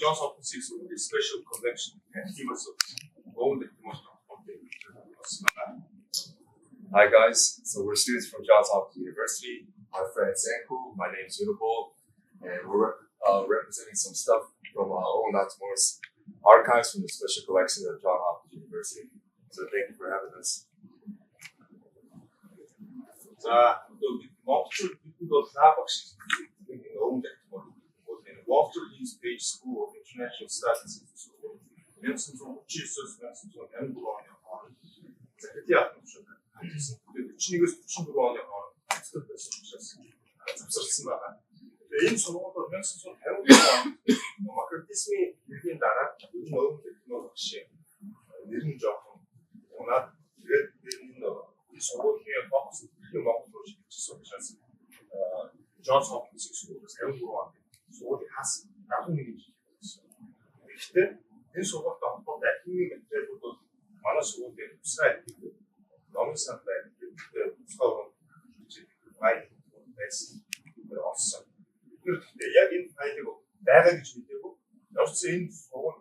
Johns Hopkins special collection and he was Owen Lattimore. Hi guys, so we're students from Johns Hopkins University. My friend Sainkhuu, my name is Unubold, and we're representing some stuff from Owen Lattimore's archives from the special collection of Johns Hopkins University. So thank you for having us. 자, 또 Multiple people have Owen Lattimore. Walter Lee's Page School of International Studies. Mensen van opties, mensen van hem belangrijk waren. Het ja, de 친구가 친구가 학습 됐었어요. 접속했습니다. 이 전화도 mensen van hem maar kritisme ilgin daarna Owen Lattimore 역시 이런 점 워낙 이런 소고기에 박수 필요 없고 싶었어요. Johns Hopkins School 새로운 소고기 하스 나중에 있어요. 그때 이 소고기가 어떤 힘이 되고 많은 소고기를 수사했고 너무 상당히 서로 이제 많이 됐어. 그래서 그렇게 이야기는 아이고 내가 준비되고 역시 이 소고기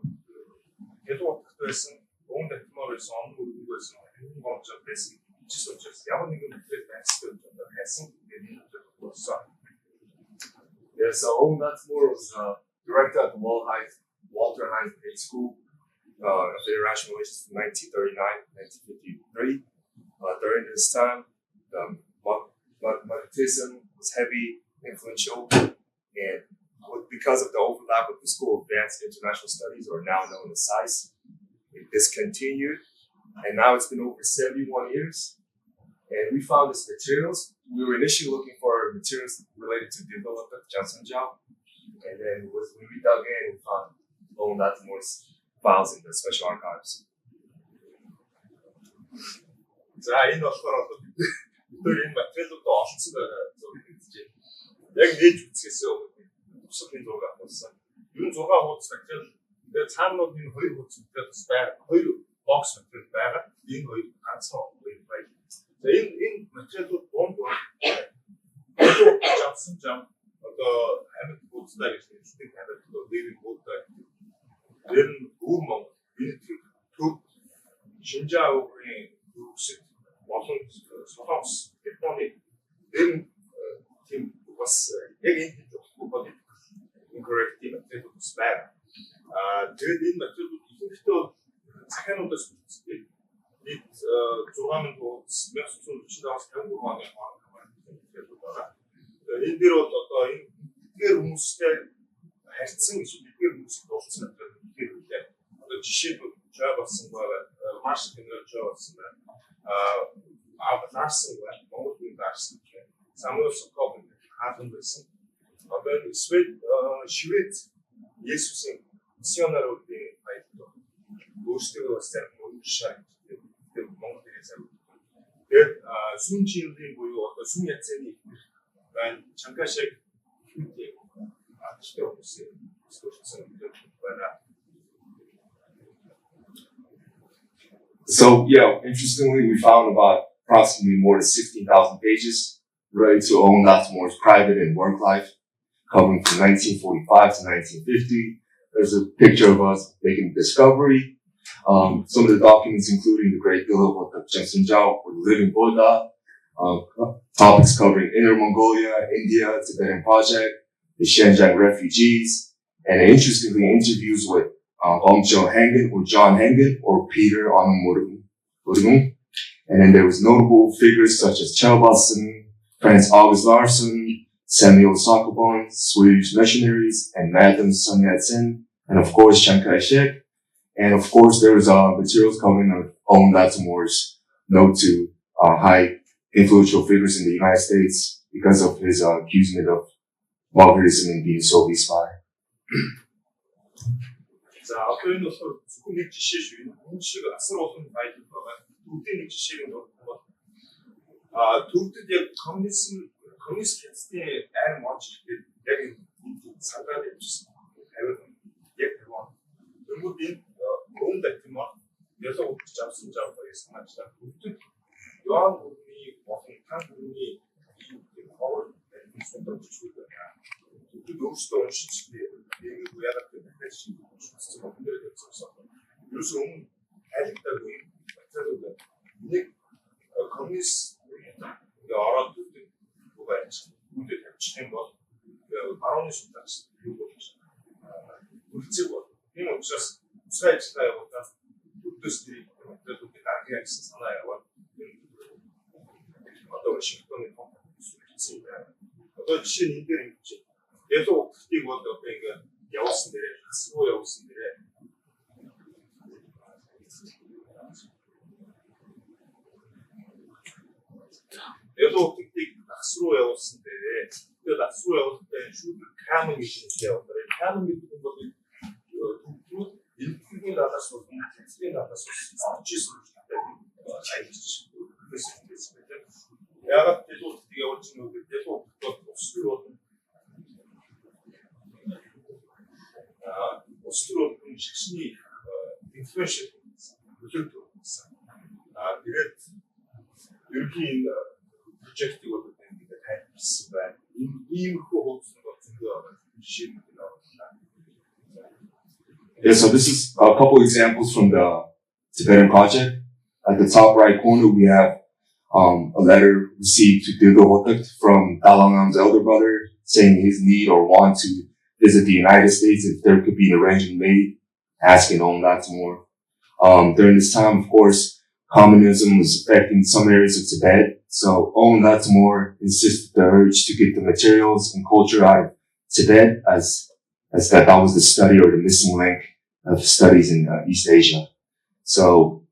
계속 그래서 Owen Lattimere에서 업무를 위해서 행동 검증 됐어. 지속적으로 야원이 그때 됐어. 했은 게 있었어. Yeah, so Owen Lattimore was director at the Walter Hines Page School of International Relations from 1939 to 1953. During this time, Marxism was heavy, influential, and because of the overlap with the School of Advanced International Studies, or now known as SAIS, it discontinued, and now it's been over 71 years. And we found these materials. We were initially looking for materials related to development, Jansanjiao, and then when we dug in, we found Owen Lattimore's files in the special archives. 자, 이 너처럼 또 이런 마트리얼도 또 없으면 저기 여기 내 주체서 무슨 조가 없어. 이런 조가 없어. 그 참노는 거의 못 쓰다. 거의 박스 때가 이 거의 간서 거의 많이. 이 마트리얼도 본거 또 잡순장 또 하면 못 쓰다 이렇게 주된 하면 또 내일 못 다. 이런 우먼 이 진짜로 우리 혹시 무슨 소방스 때문에 이런 팀 was 얘기 좀 거기 incorrect team that was bad. 이 마트리얼도 이것도 사회는 또 이 조감은 또 몇수준 주신다고 생각하고 하는 거가 인디로 또 이게 음식에 핵심 이게 음식도 없으면 이게 지시도 저하고서 마시는 걸 저하고서 나스가 뭔가 나스 사무소 거기 하는 것은 어떤 스웨트 예수님 시원하로 된 파이도 모스트가 왔을 때 뭔가 숨지는 보유 어떤 숨야채니 난 잠깐씩 힘들게 아쉽게 없어요. So yeah, interestingly, we found about approximately more than 16,000 pages related to Owen Lattimore's private and work life, covering from 1945 to 1950. There's a picture of us making a discovery. Some of the documents including the Great Bill of Jansanjiao or the Living Buddha, topics covering Inner Mongolia, India, Tibetan Project, the Xinjiang refugees, and interestingly interviews with John Hengen or Peter Unubold. And then there was notable figures such as Chelbassen, Franz August Larsson, Samuel Sakobon, Swedish missionaries, and Madam Sun Yat-sen, and of course Chiang Kai-shek. And of course, there was materials covering Owen Lattimore's note to high influential figures in the United States because of his accusation of Marxism and being a Soviet spy. 자, 앞에는 국내 지시주의, 홍씨가 스스로는 많이 들어가. 국내 지시는 거. 도대체 커뮤니스트 시스템에 안 맞지. 내가 상관이 없어. 배우는 예쁘고. 결국엔 Owen Lattimore 여기서 잡순자고 해서 맞다. 요한 부분이 무슨 한 부분이 이 거울 손도 주고 거야. 그 노스도 시스템이 우리가 그때 шиг шүтсэн хүмүүс байсан. Юусэн айлтдаг юм. Тэгэхээр нэг коммунист ингээ ороод ирдэг байж үүдэд тавьчих юм бол барууны судаас юу болж үлцэг бол энэ учраас усгай ажиллагаа явуулаад өдөөс тэрийг мэдээлэлүүд гаргая гэсэн санаа яваад одоо Вашингтоны компаниуд үлдсэн байна. Одоо жишээ нь энэ дээр юм чинь ялуу утгыг бол одоо ингээ явуулсан дээрээ хасруу явуулсан дээрээ ялуу утгыг хасруу явуулсан дээрээ тэгээд хасруу явуулсан шүүдэг камер гэж явуулсан. Камер гэдэг нь бол электрикийн далаас бол электрикийн далаас орж ирсэн аялж байсан. Яагаад ялуу утгыг явуулж байгаа вэ? Ялуу утг бол өсвөр болно. Өсвөр бол шигшний инфлюеншл төлөвлөлт болсон. Тэгээд ерөнхийн project-ийг бол ингээд тайлбарласан байна. Иймэрхүү хуудсан бол зөндөө жишээ нь байна. Yeah, so this is a couple examples from the Tibetan project. At the top right corner, we have a letter received to Enkh-Otgony from Dalai Lama's elder brother, saying his need or want to visit the United States if there could be an arrangement made, asking Owen Lattimore. During this time, of course, communism was affecting some areas of Tibet, so Owen Lattimore insisted the urge to get the materials and culture out of Tibet as that was the study or the missing link of studies in East Asia. So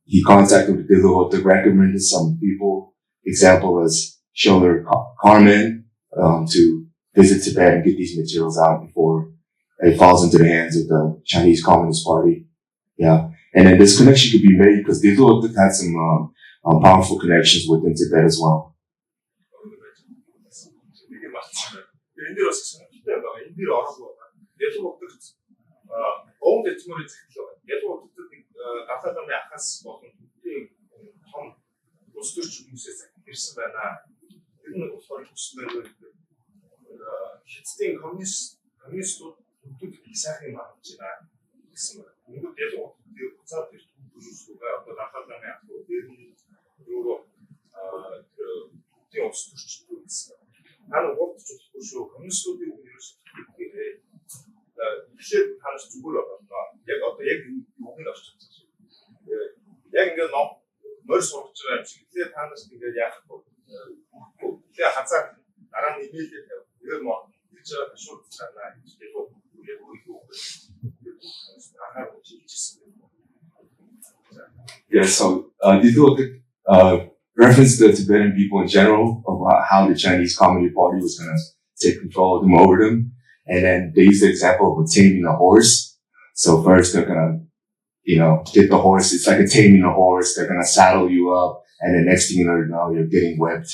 he contacted the Enkh-Otgony, recommended some people, example as Shoulder Carmen, to visit Tibet and get these materials out before it falls into the hands of the Chinese Communist Party. Yeah. And then this connection could be made because the Enkh-Otgony had some powerful connections within Tibet as well. Owen Lattimore-ийн захидлаа. Ялуу утгад Далай ламын ахаас болон төдийн том улс төрч хүмүүсээс ирсэн байна. Тэр нь болохоор хүснээр хятадын коммунистууд бүгд их сайхан юм авч байна гэсэн байна. Ингээд ялуу утгад буцаад ирэх зүйлсүүгээ одоо Далай ламын ахуу дээр нь өөрөө төдийн улс төрчдүүд гэсэн. Хана уурдч болохгүй шүү. Коммунистуудын ерөөс тэгэхээр танаас зүгээр байна. Яг одоо яг юуны орчсон шүү. Яг ингээд морь сурч байгаа юм шиг. Тэгэхээр танаас ингээд яах вэ? Тэгээ хазаа дараа нь нэмэлт тавь. Тэгээд мод хийж байгаа шууд цаанаа хийдэг бол яг юу Yeah, so these little reference the Tibetan people in general about how the Chinese Communist Party was going to take control of them over them. And then they use the example of taming a horse. So first they're gonna, get the horse. It's like a taming a horse. They're gonna saddle you up, and the next thing you know, you're getting whipped.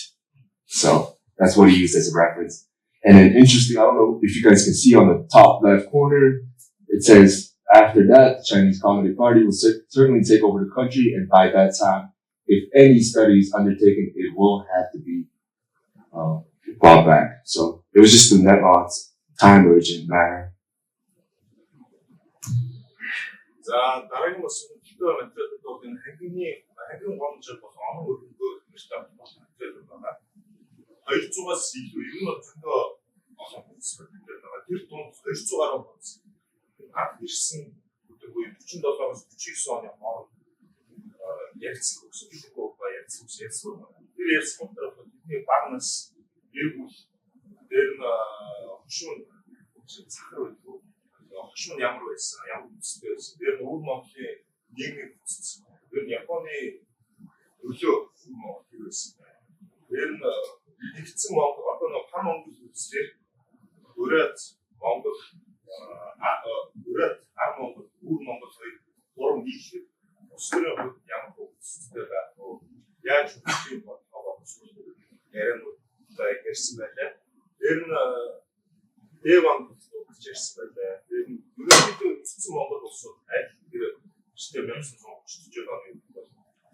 So that's what he used as a reference. And then interesting, I don't know if you guys can see on the top left corner, it says after that, the Chinese Communist Party will certainly take over the country, and by that time, if any study is undertaken, it will have to be brought back. So it was just a net loss. Time urgent matter. За дараагийн бас хэдэн метрод энэ хангин гомжил болох оног өргөдөө нэртэй байна. 200-аас илүү ер нь зөндөө олон хүмүүс байна. Тэр дунд 200 гаруй хүмүүс. Анх ирсэн үгүй 47-аас 49 оны хооронд ярьсан гэсэн үг ба ярьсан. Тэр ярьсан дотор бидний багнаас эргүүл дээр нь хөшүүн захар байдаг. Хөшүүн ямар байсан, ямар үстэй байсан. Тэр нь Өвөр Монголын нийгмийн үссэн. Тэр нь Японы өглөө Өвөр Монгол байсан. Тэр нь нэгдсэн Монгол одоо нэг хам Монгол үсээр өрөөд Монгол өрөөд ар Монгол, Өвөр Монгол хоёр гурван нийлээд өсвөрийн хувьд ямар үстэй байх вэ? Яаж үсэх юм бол яран ярьсан байлаа. Тэр нь Дэван гэж ярьсан байлаа. Тэр нь ерөнхийдөө өссөн Монгол улсууд аль тэр 1930 оны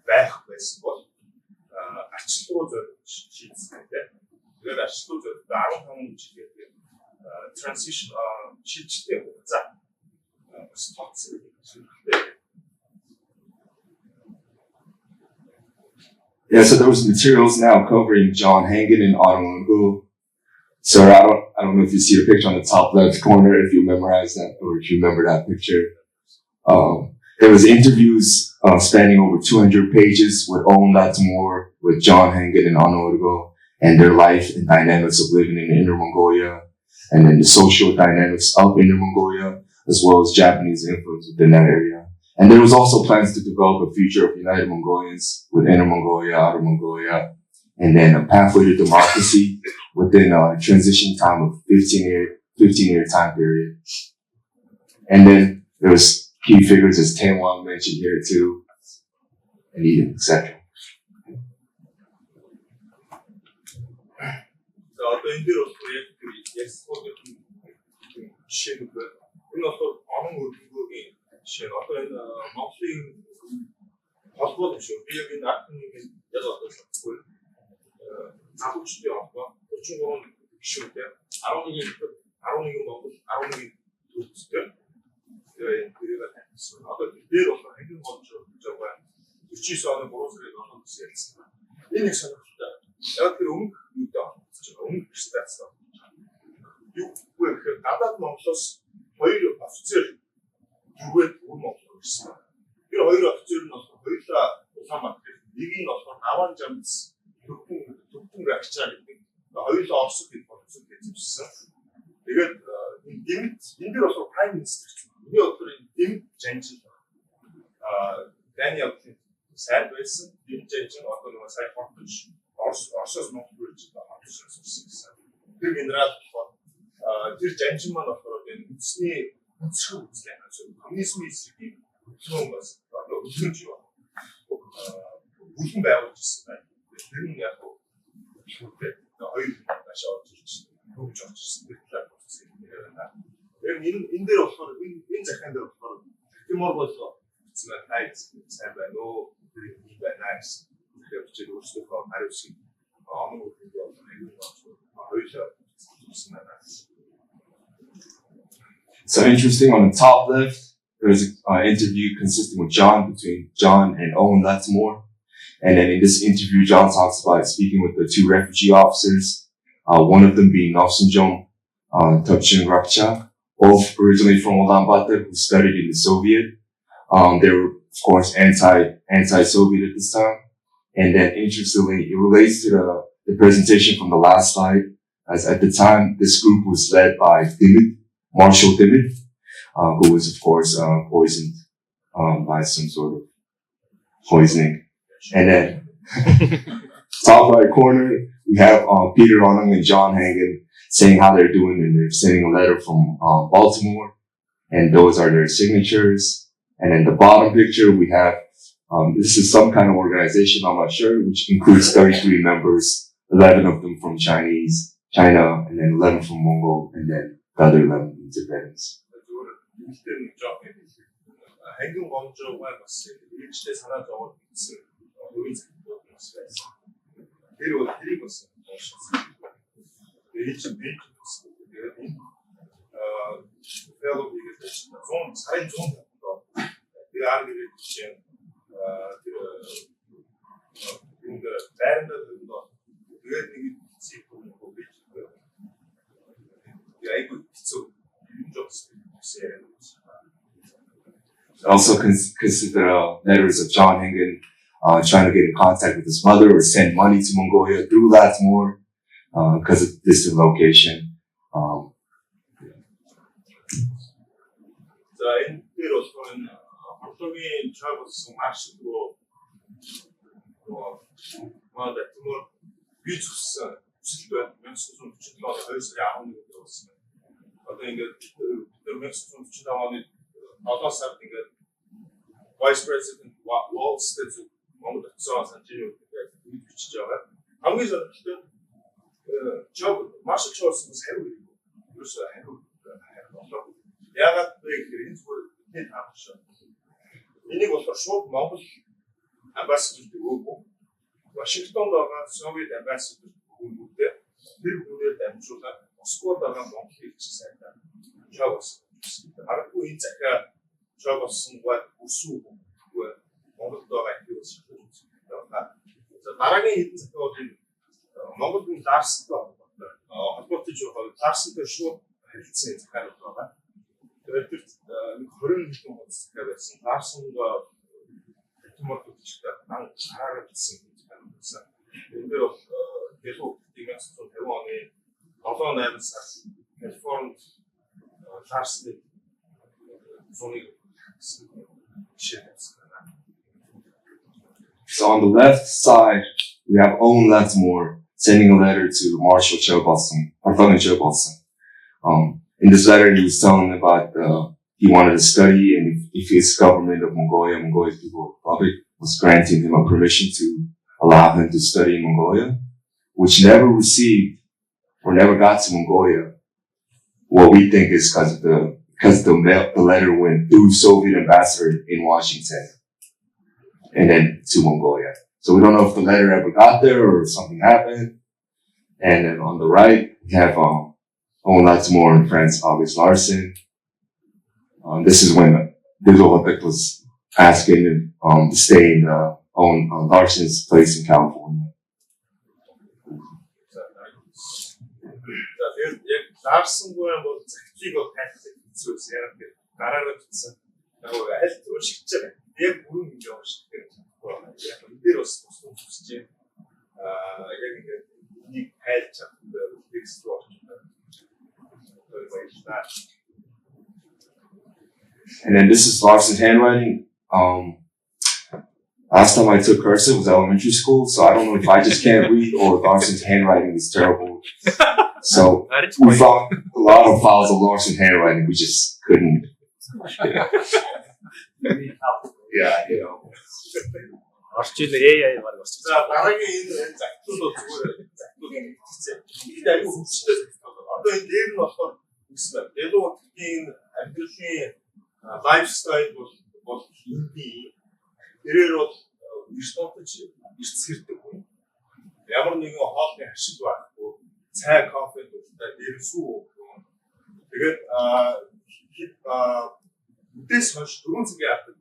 байх байсан бол арчлал руу зориулж шийдсэн байлаа. Тэгээд арчлал руу зориулж 15 жилээр transition шилжтэй хугацаа Yeah, so there was materials now covering John Hangen and Owen. So I don't know if you see the picture on the top left corner, if you memorize that or if you remember that picture. There was interviews spanning over 200 pages with Owen Lattimore, with John Hangen and Enkh-Otgony, and their life and dynamics of living in Inner Mongolia, and then the social dynamics of Inner Mongolia, as well as Japanese influence within that area. And there was also plans to develop a future of United Mongolians with Inner Mongolia, Outer Mongolia, and then a pathway to democracy within a transition time of 15-year time period. And then there was key figures as Taewon mentioned here too, and Eden, etc. жишээ нь одоо энэ Монголын холбоо биш үү? Би яг энэ архивын яг одоо хэлэхгүй залуучдын холбоо 33 гишүүнтэй 11 Монгол 11 төрчтэй тэгээ энэ тавьсан. Одоо дээр болохоор хэдэн гол гэж байгаа 49 оны 3 сарын 7-нд ярьсан. Энэ их сонирхолтой. Яг тэр өмнөх юутай холбогдож байгаа өмнөх статистик. Юу гэхээр гадаад Монголоос хоёр офицер түргээд Монгол ирсэн. Тэр хоёр офицер нь болохоор хоёулаа Улаанбаатар. Нэг нь болохоор Наван Жамс төвхөн рагчаа гэдэг. Хоёулаа Оросд их болцсон гэж хэлсэн. Тэгээд энэ дэмт энэ дэр болохоор прайм министр. Миний бодлоор энэ дэмт жанжил Даниэл сайд байсан. Дэмт жанжил одоо нэг сайн Hopkins Оросоос Монгол руу хавчсан гэсэн. Тэр генерал тэр жанжин маань болохоор энэ үндэсний үндэсний үзлээ хасуу коммунизмын эсрэг хөтлөн бас одоо өсөж байна. Бүхэн байгуулж ирсэн байна. Тэр нь яг шүүтэй хоёр маш орж ирсэн. Хөгж орж ирсэн. Тэр талаар болсон юм байна. Тэр энэ дээр болохоор энэ захиан дээр болохоор Тимор болоо цэцэн хайц сайн байна уу? Тэр юм байна гэсэн. Тэр чинь өөрсдөө хариуцсан. Амын үгээр бол аюул болсон. Хоёулаа болсон байна. So interesting, on the top left, there's an interview consisting of between John and Owen Lattimore. And then in this interview, John talks about speaking with the two refugee officers, one of them being Nofsunjom Topchin Rakcha, both originally from Ulaanbaatar, who studied in the Soviet. They were, of course, anti-Soviet at this time. And then interestingly, it relates to the presentation from the last slide, as at the time, this group was led by Marshall Dimmitt, who was, of course, poisoned by some sort of poisoning. And then, top right corner, we have Peter Onung and John Hangen saying how they're doing, and they're sending a letter from Baltimore, and those are their signatures. And then the bottom picture, we have, this is some kind of organization, I'm not sure, which includes 33 members, 11 of them from China, and then 11 from Mongol, and then the other 11 Tibetans. Also consider letters of John Hangen trying to get in contact with his mother or send money to Mongolia through Lattimore because of distant location. Vice President Walz that Moнгол Цаас анчны бичиж байгаа. Хамгийн сонирхолтой job Marshall Choice-ус хариу өгөө. Юусе хариу болоо. Яагаад вэ гэхээр энэ зүгээр нэг хаашаа. Энийг болохоор шууд Монгол ambassador өгөөгүй. Вашингтонд байгаа Soviet ambassador өгөөгүй. Тэр хүнээр дамжуулаад Москвад байгаа Монгол элчийн сайдаа job. Харахгүй энэ захиа 저것과 우수 Монголд активс шилжүүлсэн. За дараагийн хэдэн цагийн Монголд Ларстай холбоотой жоохон Ларстай шууд харилцсан захиалга байгаа. Тэгээд тэр 20 хэдэн удаа захиалга байсан. Ларстай Lattimore төчтэй харагдсан захиалга байсан. Энэ дээр бол дэлгүүр 1950 оны 7-8 сард Калифорнид Ларстай зуны So on the left side, we have Owen Lattimore sending a letter to Marshal Chobosung, or Governor Chobosung. In this letter, he was telling about he wanted to study, and if his government of Mongolia's People's Republic, was granting him a permission to allow him to study in Mongolia, which never received or never got to Mongolia. What we think is because the letter went through Soviet ambassador in Washington and then to Mongolia. So we don't know if the letter ever got there or something happened. And then on the right, we have Owen Lattimore and Franz August Larsen. This is when Hopkins was asking him to stay in Owen Larsen's place in California. Larsen과 뭐 작기고 같은 소스야. 나라를 듣сэн. 나고 аль өөрчлөгдөж яг бүрэн юм шиг байна. Яг өдөрөөс тусч яг ингээд нэг хайлт чаддаг текст болж байна. And then this is Larsen's handwriting. Last time I took cursive was elementary school, so I don't know if I just can't read or if Larsen's handwriting is terrible. So we found a lot of files of Larsen's handwriting. We just couldn't. Yeah, you know. орчин AI баг орчин. За дараагийн энэ загтууд зүгээр загтууд хийх аюу хүчтэй. Одоо энэ дээр нь болохоор үснэ. Дэлгүүрийн амьдралын лайфстайл бол hindi. Тэрээр бол эртнотч эрсгэрдэг хүн. Ямар нэгэн хоолны ашиг байхгүй. Цай, кофе дуртай, дэрсүү. Тэгээд үдээс хойш 4 цагийн авдаг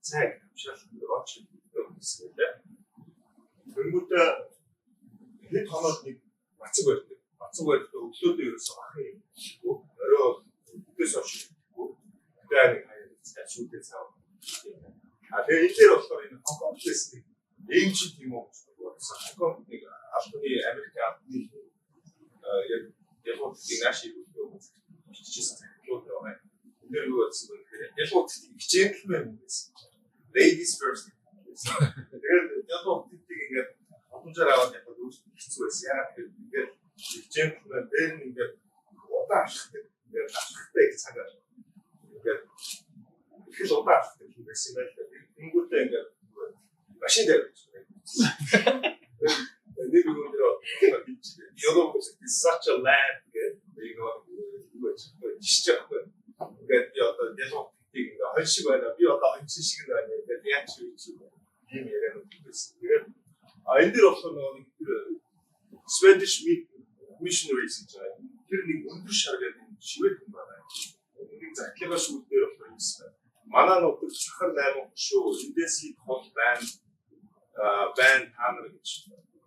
цай авчралт очиж үзсэн. Тэнгүүтээ хэд хоноод нэг бацаг барьдаг. Бацаг барьдаг өглөөдөө ерөөсөө ахын юм. Орой үдээс хойш. Тэгээд хаяа шүүтэй цаа. Тэгээд энэ дээр болохоор энэ Hopkins эйжент юм уу? Hopkins нэг албаны Америк албаны яг наашиг бичсэн зүйл байна. Тэр юу гэсэн бэ? Яг гentleman гэсэн. Ladies first. Тэгээд яг ингээд хатамжаар аваад яг хэцүү байсан. Яг ингээд gentleman дээр ингээд удаан ашигтай. Тэгээд ашигтай гэж цагаар. Тэгээд их л удаан ашигтай байсан юм байна. Тэнгүүтээ ингээд машин дээр байна. Нэг юм дээр Europe is such a land ингээд одоо яг тийг хол шиг байна. Би одоо хонч шиг байна. Тэгээд яаж юу юм яриад байсан. Тэгээд энэ дээр болохоор нэг Swedish missionaries гэж байна. Тэр нэг өндөр шаргаад шивэд юм байна. Нэг захлагаас үүдээр болохоор юмсан. Манай нутаг цахар 8 шүү. Эндээс их хол байна. Байн танар гэж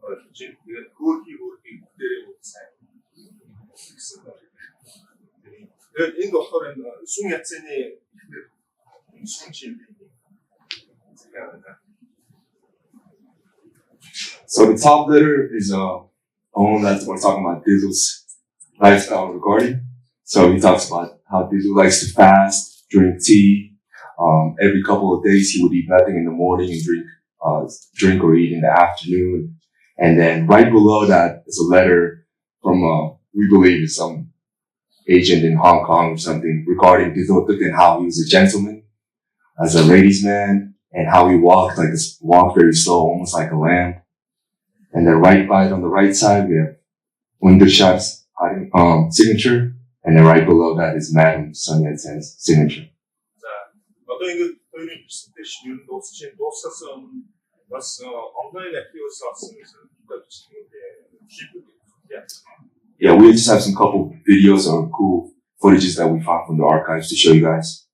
ойлгож байна. Тэгээд хөөрхий бүгдээрээ сайн. Тэгээд энэ болохоор энэ сүм яцны сүм чинь. So the top letter is Owen Lattimore talking about Dizzle's lifestyle regarding. So he talks about how Dizzle likes to fast, drink tea. Every couple of days he would eat nothing in the morning and drink or eat in the afternoon. And then right below that is a letter from we believe is some agent in Hong Kong or something regarding Dizzle and how he was a gentleman as a ladies' man and how he walked very slow, almost like a lamb. And then right by it on the right side, we have Wundershot's signature. And then right below that is Madam Sun Yat-sen's signature. Одоо ингэ хоёрын хэсэгтэй шинээр дуусчихын дуусгасан бас онлайн активс авсан гэсэн Yeah, we just have some couple videos or cool footages that we found from the archives to show you guys.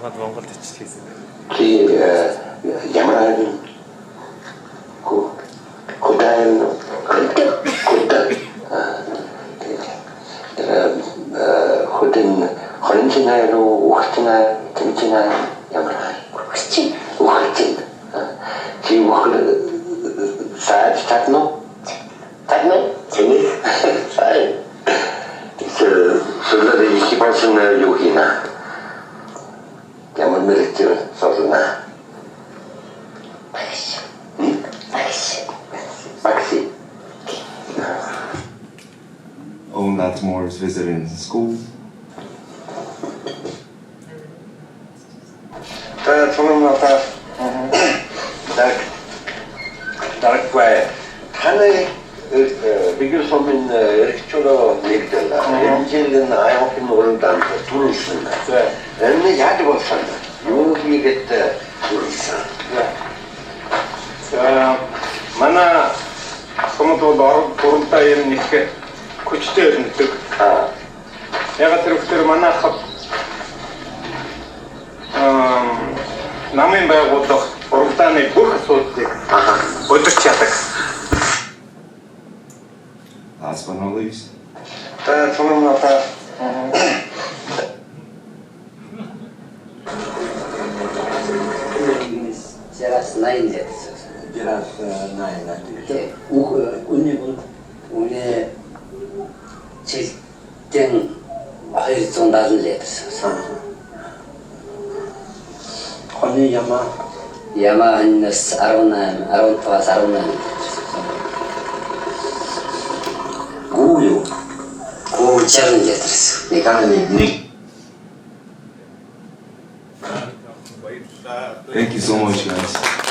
Манайд Монголд ичлээсэн. Чи ямар 고다인 호든 헌진아로 우хтина 김진아 ямар ухчин чи саад татно зэний сай сөөлөөр ихипасан юу хийнэ ямар мэрэгчээр сорлоо Maxi. Owen Lattimore is visiting school. 저놈마다 딱 왜? 하나의 비교소민 이렇게로 얘기된다. 엔진은 아이오핀 오른다는 둘을 쓴다. 근데 야도 산다. 여기겠다 둘을 써. Манай комодод оруулалтаа юм нэг хүчтэй өрнөдөг. Ягаад тэр манай хав намын байгууллага уралдааны бүх асуудлыг удирч яадаг. Last but not least. 저놈마다 Just 9 years. Just 9 years. Unubold 우리 질등 200,000 liters. 언니 야마 한 19 구요. 고 7 liters. 네가니 Thank you so much, guys.